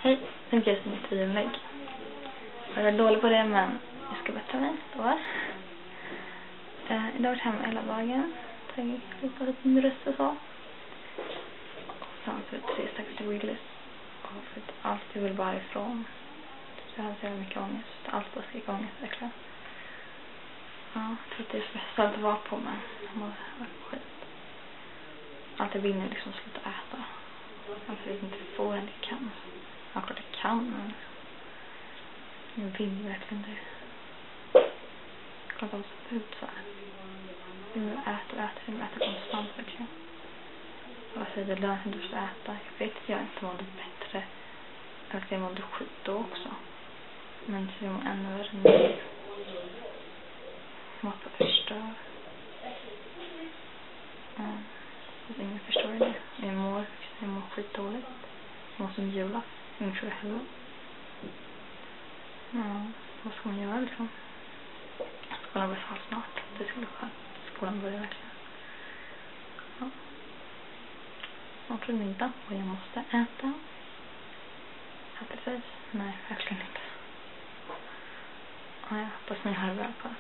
Hej, nu ska jag göra mitt inlägg. Jag är dålig på det, men jag ska bättra mig. Idag har jag varit hemma hela dagen. Tagit lite av min röst och så. Och sen så 3 stackars till Willys. Och för att allt jag vill bara ifrån. Så jag hade så mycket ångest. Allt bara skrek ångest, verkligen. Ja, jag tror att det är stressigt att vara på, men jag mår skit. Allt jag vill är liksom sluta äta. Jag vet inte får jag kan. Ja, klart jag kan, men jag vill verkligen det. Jag kan inte ha ut så här. Jag vill äta konstant, verkligen. Jag säger det lönar inte att äta. Jag vet att jag inte mådde bättre. Jag vet att jag mådde skit då också. Men så är jag ännu värre nu. Mat bara förstör. Att ingen förstår det. Jag mår skitdåligt. Jag mår som jula. Ingen tror jag heller. Ja, vad ska man göra liksom? Skolan börjar fall snart. Det skulle vara skönt. Skolan börjar verkligen. Ja. Snart är det middag och jag måste äta. Happy face? Nej, verkligen inte. Ja, jag hoppas ni har det bra på det.